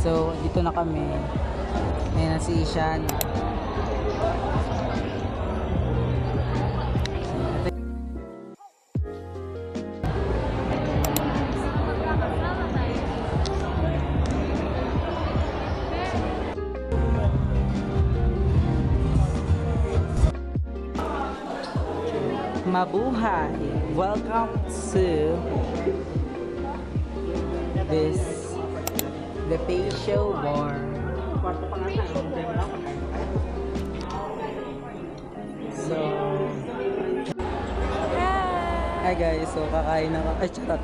So, dito na kami. Ayan na si Ishan. Mabuhay! Welcome to the facial war. So, hi guys, so kakain na ay charot.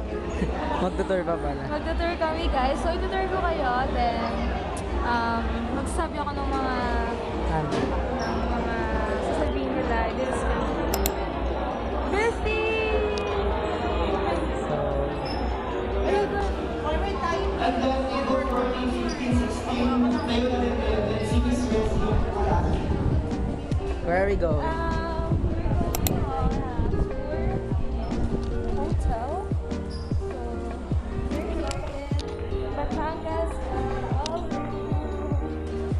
Magtutour pa pala. Magtutour kami guys, so itutour ko kayo, then magsasabi ako ng mga sasabihin nila. This is Bestie! So, where are we going? Hotel. So, we're in Batangas,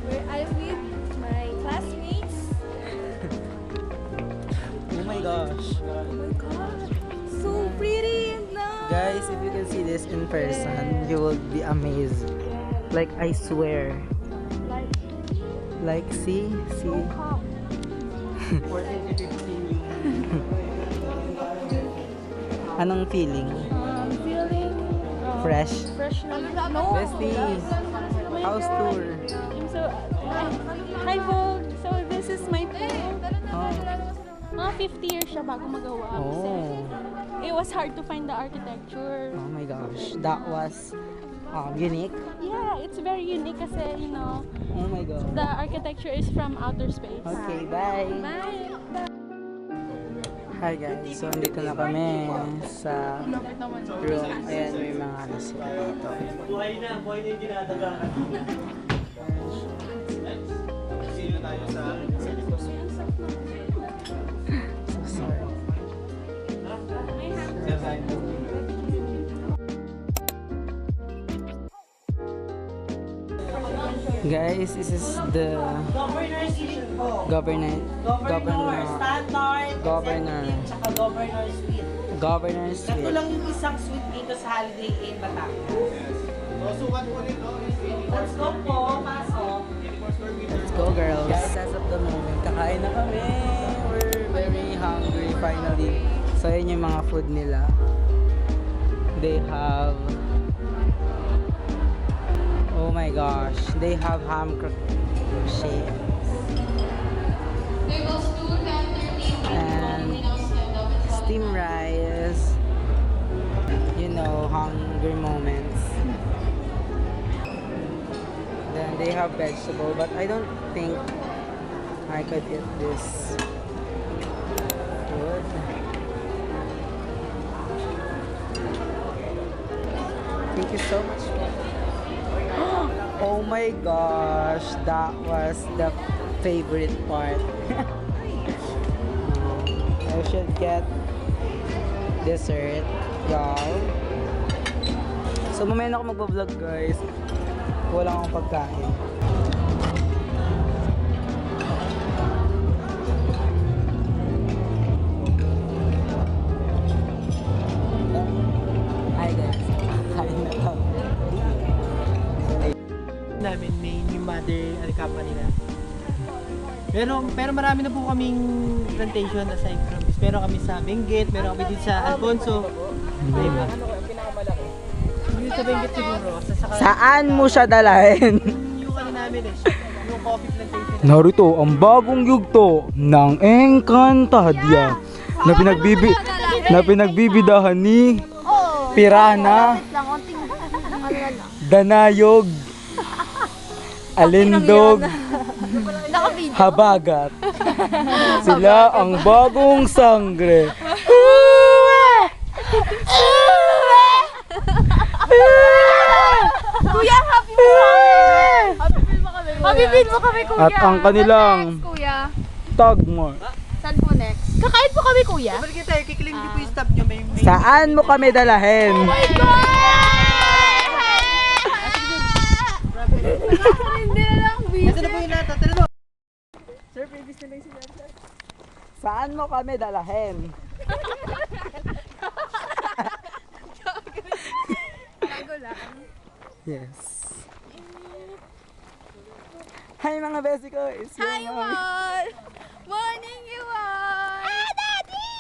where I'm with my classmates. Oh my gosh. Oh my god, so pretty and nice. Guys, if you can see this in person, you will be amazed. Like, I swear. Like, see? Anong feeling? Feeling Fresh? fresh na. No. Bestie, Oh my house God. tour. I'm so hi Vogue. So this is my pool. Oh. Mga 50 years siya bago magawa. Kasi Oh. it was hard to find the architecture. Oh my gosh. That was unique. Yeah, it's very unique kasi, you know, Oh my god. the architecture is from outer space. Okay, bye. Bye! Hi guys, so andito na kami sa room. Ayan, may mga ano sila dito. Buhay na yung dinadagaan. Sino tayo sa So sorry. Guys, this is the Governor Suite po. governor, Standard, Governor. tsaka Governor Suite. governor's Ito suite. lang yung isang suite dito sa Holiday Inn Batangas. Let's go po, pasok. Let's go girls. Guys, as of the moment, kakain na kami. We're very hungry finally. So yun yung mga food nila. They have, oh my gosh, they have ham crochet and steam rice. You know, hungry moments. Then they have vegetable, but I don't think I could eat this food. Thank you so much. Oh my gosh, that was the favorite part. I should get dessert, y'all. So mamaya na ako magbablog guys. Wala akong pagkain. Hi guys. Hi na lang. Namin may new mother company na. Pero marami na po kaming plantation aside from this. Meron kami sa Benguet, meron kami din sa Alfonso. Diba? Yung sa Benguet siguro. Saan mo siya dalahin? Yung ano namin yung coffee plantation. Narito ang bagong yugto ng Encantadia na pinagbibidahan ni Pirana, Danayog, Alindog, Habagat. Sila ang bagong sangre. Kuya, happy mo kami. Happy meal mo kami, kuya. At ang kanilang Next, kuya. tagmo. Saan po next? Kakain po kami, kuya. Balik tayo, kikiling niyo po yung stop nyo. May Saan mo kami dalahin? Oh my God! Saan mo kami dalahin? Bago lang. Yes. Hi mga besi ko! It's your Hi, mom. Wal! Morning, you all! Ah, Daddy!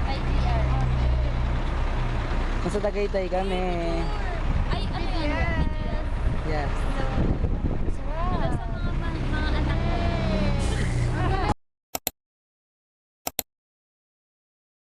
Ay, VR. Nasa Tagaytay kami. Ay,